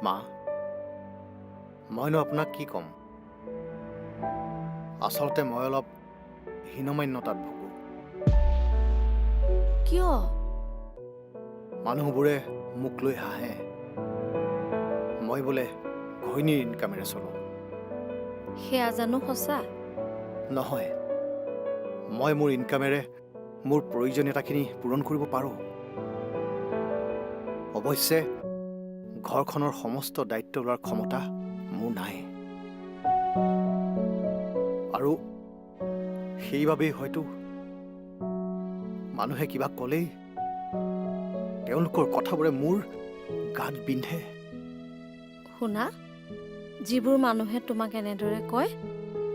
মা, মইনো আপোনাক কি ক'ম? আচলতে মই অলপ হীনমান্যতাত ভুগো। কিয়? মানুহবোৰে মোক লৈ হাঁহে। মই বোলে ঘৈণীৰ ইনকামেৰে চলো। সেয়া জানো সঁচা? নহয়, মই মোৰ ইনকামেৰে মোৰ প্ৰয়োজনীয়তাখিনি পূৰণ কৰিব পাৰোঁ। অৱশ্যে ঘৰখনৰ সমস্ত দায়িত্ব লোৱাৰ ক্ষমতা মোৰ নাই। আৰু সেইবাবেই হয়তো মানুহে কিবা ক'লেই তেওঁলোকৰ কথাবোৰে মোৰ গাত বিন্ধে। শুনা, যিবোৰ মানুহে তোমাক এনেদৰে কয়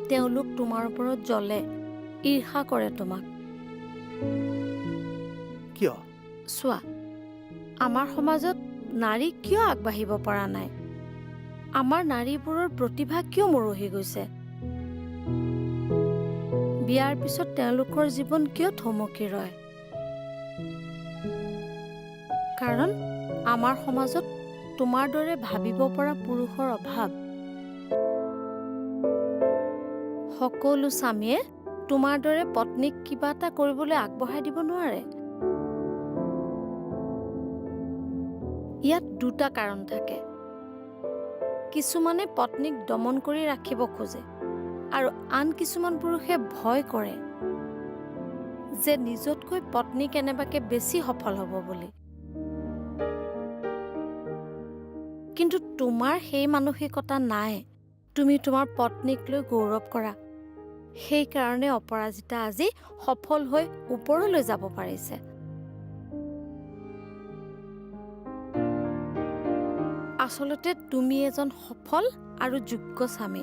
তেওঁলোক তোমাৰ ওপৰত জ্বলে, ঈৰ্ষা কৰে তোমাক। কিয়? চোৱা, আমাৰ সমাজত নাৰী কিয় আগবাঢ়িব পৰা নাই? আমাৰ নাৰীবোৰৰ প্ৰতিভা কিয় মৰহি গৈছে? বিয়াৰ পিছত তেওঁলোকৰ জীৱন কিয় থমকি ৰয়? কাৰণ আমাৰ সমাজত তোমাৰ দৰে ভাবিব পৰা পুৰুষৰ অভাৱ। সকলো স্বামীয়ে তোমাৰ দৰে পত্নীক কিবা এটা কৰিবলৈ আগবঢ়াই দিব নোৱাৰে। ইয়াত দুটা কাৰণ থাকে। কিছুমানে পত্নীক দমন কৰি ৰাখিব খোজে আৰু আন কিছুমান পুৰুষে ভয় কৰে যে নিজতকৈ পত্নী কেনেবাকে বেছি সফল হ'ব বুলি। কিন্তু তোমাৰ সেই মানসিকতা নাই। তুমি তোমাৰ পত্নীক লৈ গৌৰৱ কৰা। সেইকাৰণে অপৰাজিতা আজি সফল হৈ ওপৰলৈ যাব পাৰিছে। আচলতে তুমি এজন সফল আৰু যোগ্য স্বামী,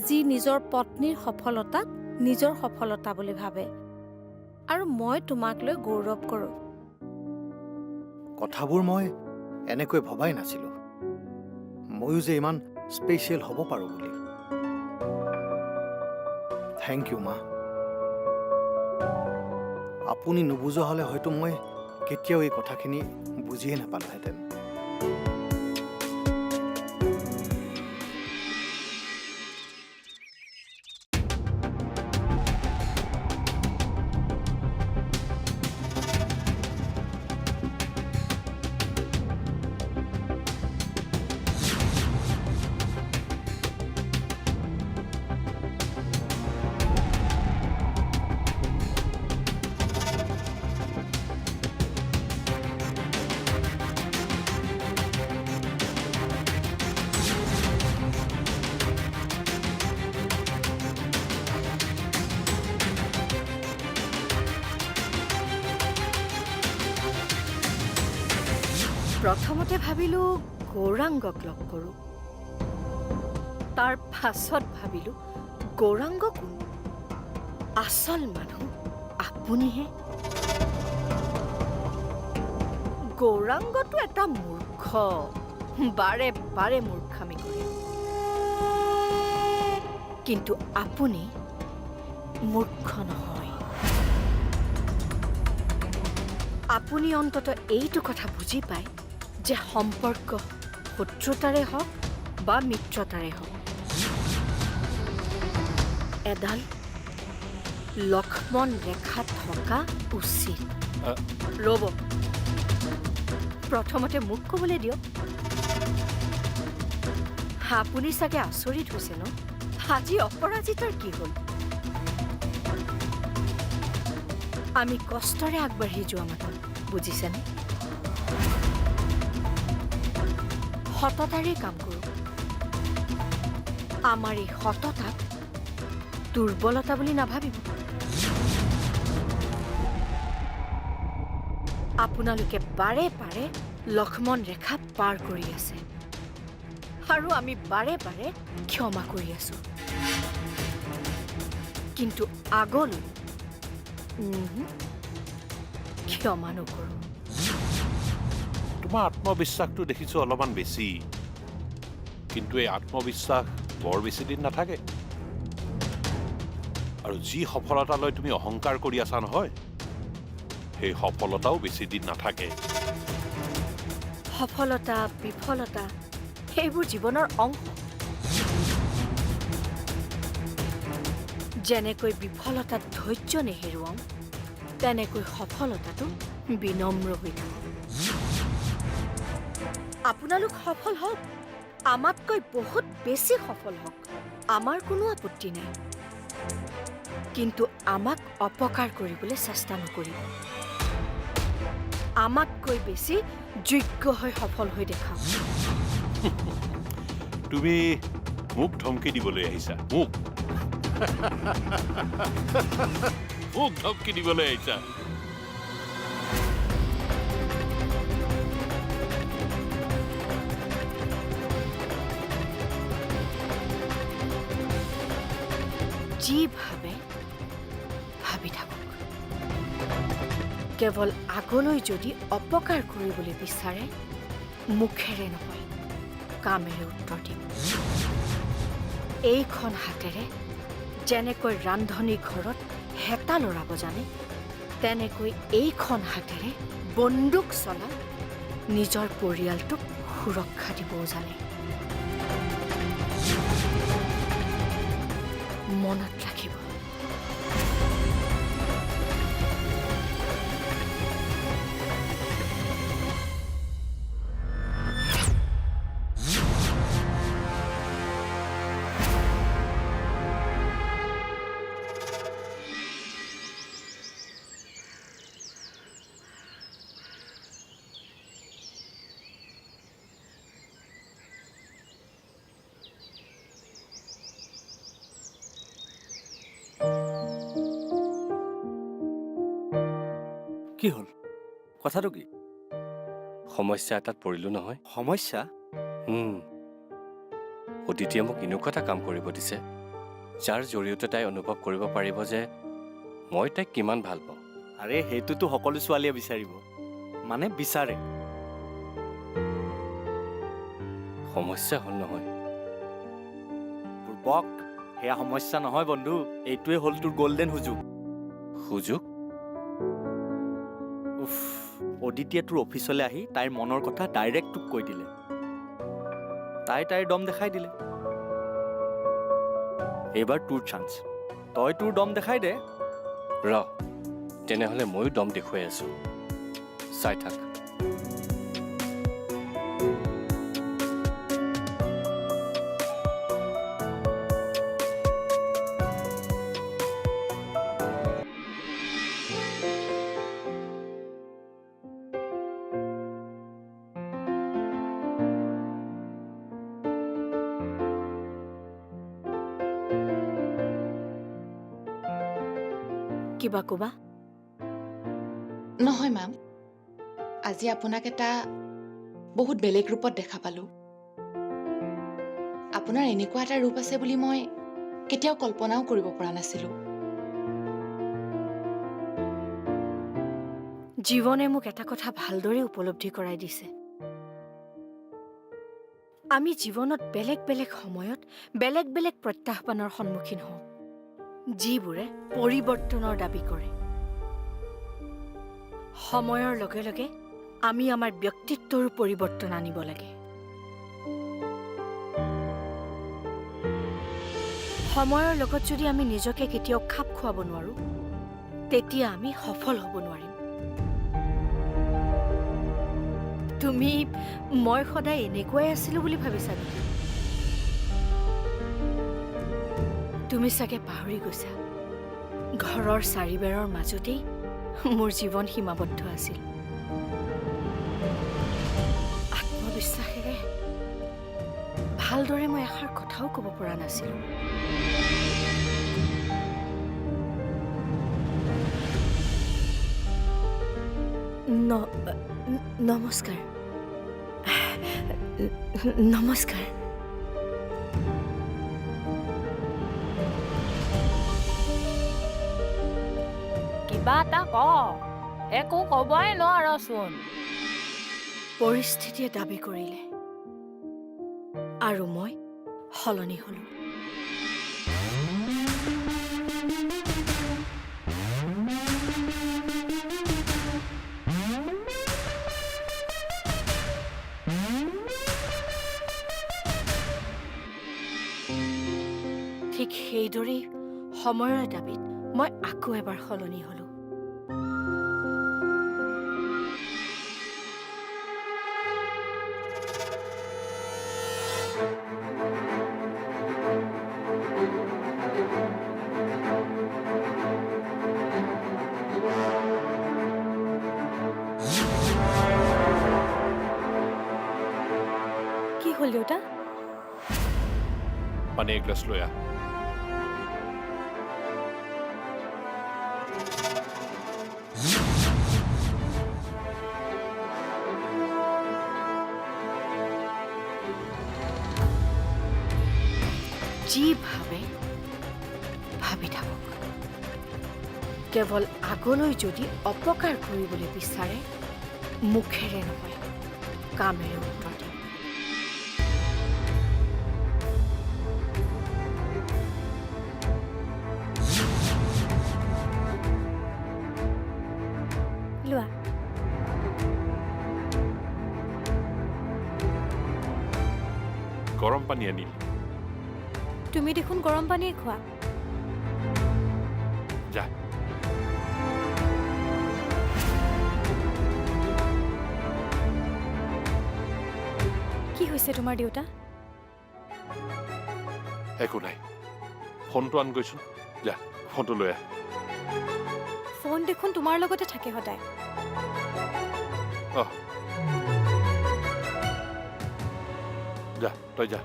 যি নিজৰ পত্নীৰ সফলতাক নিজৰ সফলতা বুলি ভাবে। আৰু মই তোমাক লৈ গৌৰৱ কৰোঁ। কথাবোৰ মই এনেকৈ ভবাই নাছিলোঁ। ময়ো যে ইমান স্পেচিয়েল হ'ব পাৰোঁ বুলি। থেংক ইউ, মা। আপুনি নুবুজা হ'লে হয়তো মই কেতিয়াও এই কথাখিনি বুজিয়ে নাপালোহেঁতেন। প্ৰথমতে ভাবিলোঁ গৌৰাংগক লগ কৰোঁ। তাৰ পাছত ভাবিলোঁ গৌৰাংগ কোন? আচল মানুহ আপুনিহে। গৌৰাংগটো এটা মূৰ্খ, বাৰে বাৰে মূৰ্খামি কৰে। কিন্তু আপুনি মূৰ্খ নহয়। আপুনি অন্তত এইটো কথা বুজি পায় যে সম্পৰ্ক শত্ৰুতাৰে হওক বা মিত্ৰতাৰে হওক, এডাল লক্ষ্মণ ৰেখা থকা উচিত। ৰ'ব, প্ৰথমতে মোক ক'বলৈ দিয়ক। আপুনি চাগে আচৰিত হৈছে ন? আজি অপৰাজিতাৰ কি হ'ল? আমি কষ্টৰে আগবাঢ়ি যোৱা মানুহ, বুজিছেনে? সততাৰে কাম কৰোঁ। আমাৰ এই সততাক দুৰ্বলতা বুলি নাভাবিব। আপোনালোকে বাৰে বাৰে লক্ষ্মণ ৰেখা পাৰ কৰি আছে আৰু আমি বাৰে বাৰে ক্ষমা কৰি আছো। কিন্তু আগলৈ ক্ষমা নকৰোঁ। তোমাৰ আত্মবিশ্বাসটো দেখিছোঁ অলপমান বেছি, কিন্তু এই আত্মবিশ্বাস বৰ বেছি দিন নাথাকে। আৰু যি সফলতালৈ তুমি অহংকাৰ কৰি আছা নহয়, সেই সফলতাও বেছি দিন নাথাকে। সফলতা বিফলতা সেইবোৰ জীৱনৰ অংশ। যেনেকৈ বিফলতাত ধৈৰ্য নেহেৰুৱাওঁ, তেনেকৈ সফলতাটো বিনম্ৰ হৈ থাকক। আপোনালোক সফল হওক, আমাতকৈ বহুত বেছি সফল হওক, আমাৰ কোনো আপত্তি নাই। কিন্তু আমাক অপকাৰ কৰিবলৈ চেষ্টা নকৰিব। আমাতকৈ বেছি যোগ্য হৈ সফল হৈ দেখাওক। তুমি মোক ধমকি দিবলৈ আহিছা? মোক মোক ধমকি দিবলৈ আহিছা? যি ভাবে ভাবি থাকক। কেৱল আগলৈ যদি অপকাৰ কৰিবলৈ বিচাৰে, মুখেৰে নহয় কামেৰে উত্তৰ দিম। এইখন হাতেৰে যেনেকৈ ৰান্ধনী ঘৰত হেতা লৰাব জানে, তেনেকৈ এইখন হাতেৰে বন্দুক চলাই নিজৰ পৰিয়ালটোক সুৰক্ষা দিবও জানে। মনত ৰাখিব। কি হ'ল? কথাটো কি? সমস্যা এটাত পৰিলোঁ নহয়। সমস্যা? অদিতিয়ে মোক এনেকুৱা এটা কাম কৰিব দিছে, যাৰ জৰিয়তে তাই অনুভৱ কৰিব পাৰিব যে মই তাইক কিমান ভাল পাওঁ। আৰে সেইটোতো সকলো ছোৱালীয়ে বিচাৰিব, মানে বিচাৰে। সমস্যা হ'ল নহয়। পূৰ্বক, সেয়া সমস্যা নহয় বন্ধু, এইটোৱে হ'ল তোৰ গল্ডেন সুযোগ। সুযোগ? উফ, অদিতিয়ে তোৰ অফিচলৈ আহি তাইৰ মনৰ কথা ডাইৰেক্ট তোক কৈ দিলে। তাইৰ দম দেখাই দিলে। এইবাৰ তোৰ চান্স, তই তোৰ দম দেখাই দে। ৰ, তেনেহ'লে ময়ো দম দেখুৱাই আছোঁ, চাই থাক। কিবা ক'বা? নহয় মেম, আজি আপোনাক এটা বহুত বেলেগ ৰূপত দেখা পালোঁ। আপোনাৰ এনেকুৱা এটা ৰূপ আছে বুলি মই কেতিয়াও কল্পনাও কৰিব পৰা নাছিলোঁ। জীৱনে মোক এটা কথা ভালদৰে উপলব্ধি কৰাই দিছে। আমি জীৱনত বেলেগ বেলেগ সময়ত বেলেগ বেলেগ প্ৰত্যাহ্বানৰ সন্মুখীন হওঁ, যিবোৰে পৰিৱৰ্তনৰ দাবী কৰে। সময়ৰ লগে লগে আমি আমাৰ ব্যক্তিত্বৰো পৰিৱৰ্তন আনিব লাগে। সময়ৰ লগত যদি আমি নিজকে কেতিয়াও খাপ খুৱাব নোৱাৰো, তেতিয়া আমি সফল হ'ব নোৱাৰিম। তুমি মই সদায় এনেকুৱাই আছিলো বুলি ভাবিছা নেকি? তুমি চাগে পাহৰি গৈছা, ঘৰৰ চাৰিবেৰৰ মাজতেই মোৰ জীৱন সীমাবদ্ধ আছিল। আত্মবিশ্বাসেৰে ভালদৰে মই এষাৰ কথাও ক'ব পৰা নাছিলো। নমস্কাৰ। নমস্কাৰ। কিবা এটা ক, একো কবই নোৱাৰচোন। পৰিস্থিতিয়ে দাবী কৰিলে আৰু মই সলনি হলো। ঠিক সেইদৰেই সময়ৰ দাবীত মই আকৌ এবাৰ সলনি হলো। কি হ'ল দেউতা? পানী এগিলাচ লৈ আহ। যি ভাবে ভাবি থাকক। কেৱল আগলৈ যদি অপকাৰ কৰিবলৈ বিচাৰে মুখেৰে নহয় কামেৰে উত্তৰ দিম। লোৱা। গৰম পানী আনিল। তুমি দেখোন গৰম পানীয়ে খোৱা। যা। কি হৈছে তোমাৰ দেউতা? একো নাই, ফোনটো আন গৈছোন। যা, ফোনটো লৈ আহ। ফোন দেখোন তোমাৰ লগতে থাকে সদায়। যা, তই যা।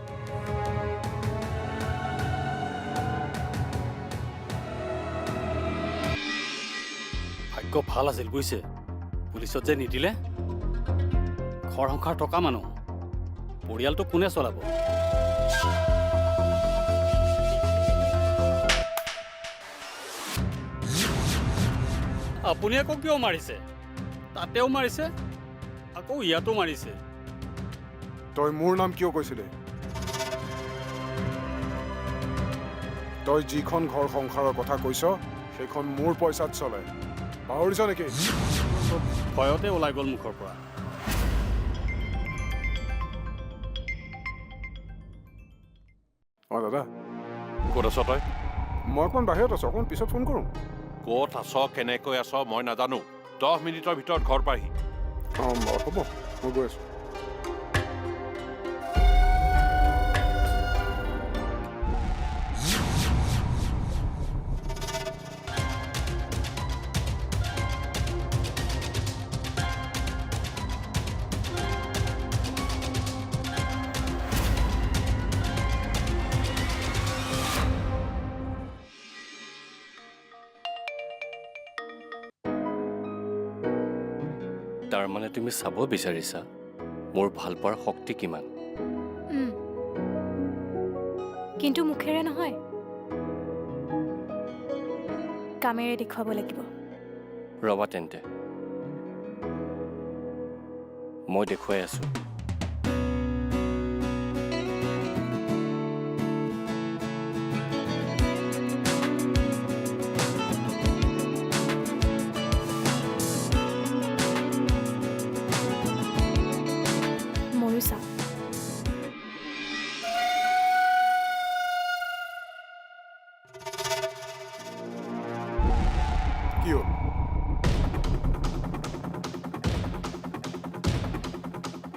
ভাগ্য ভাল আছিল বুজিছে, পুলিচত যে নিদিলে। ঘৰ সংসাৰ থকা মানুহ, পৰিয়ালটো কোনে চলাব? আপুনি আকৌ কিয় মাৰিছে? তাতেও মাৰিছে, আকৌ ইয়াতো মাৰিছে। তই মোৰ নাম কিয় কৈছিলি? তই যিখন ঘৰ সংসাৰৰ কথা কৈছ সেইখন মোৰ পইচাত চলে, পাহৰিছ নেকি? ভয়তে ওলাই গ'ল মুখৰ পৰা। অঁ দাদা, ক'ত আছ তই? মই অকণমান বাহিৰত আছোঁ, অকণমান পিছত ফোন কৰোঁ। ক'ত আছ, কেনেকৈ আছ মই নাজানো। 10 মিনিটৰ ভিতৰত ঘৰ পাহি। অঁ হ'ব, মই গৈ আছোঁ। তাৰমানে তুমি চাব বিচাৰিছা মোৰ ভাল পোৱাৰ শক্তি কিমান? কিন্তু মুখেৰে নহয়, কামেৰে দেখুৱাব লাগিব। ৰবা তেন্তে, মই দেখুৱাই আছো। ময়ো চাওঁ। কি হ'ল?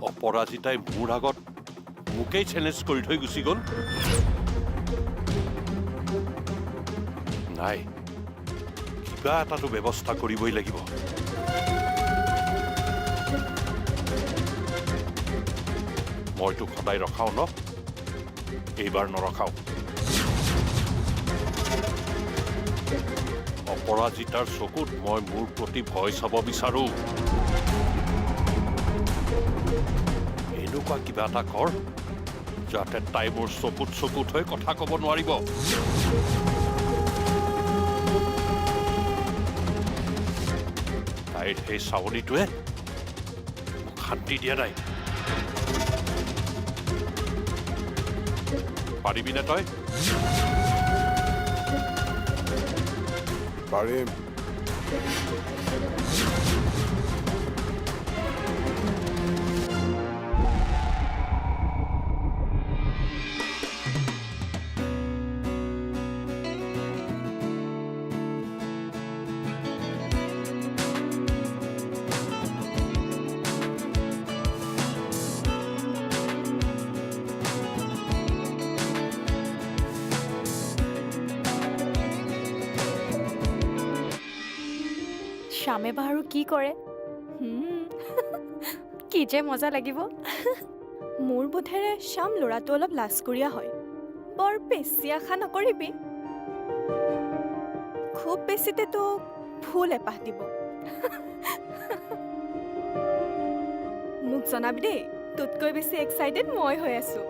অপৰাজিতাই মোৰ আগত মোকেই চেলেঞ্জ কৰি থৈ গুচি গ'ল। নাই, কিবা এটাতো ব্যৱস্থা কৰিবই লাগিব। মই তোক সদায় ৰখাও ন, এইবাৰ নৰখাও। অপৰাজিতাৰ চকুত মই মোৰ প্ৰতি ভয় চাব বিচাৰো। এনেকুৱা কিবা এটা কৰ যাতে তাই মোৰ চকুত হৈ কথা ক'ব নোৱাৰিব। তাইৰ সেই চাৱনিটোৱে মোক শান্তি দিয়া নাই। পাৰিবিনে তই? পাৰিম। শ্যামে বা আৰু কি কৰে কি যে মজা লাগিব মোৰ বোধেৰে শ্যাম ল'ৰাটো অলপ লাজকুৰীয়া হয় বৰ বেছি আশা নকৰিবি খুব বেছিতে তোক ফুল এপাহ দিব মোক জনাবি দেই তোতকৈ বেছি এক্সাইটেড মই হৈ আছো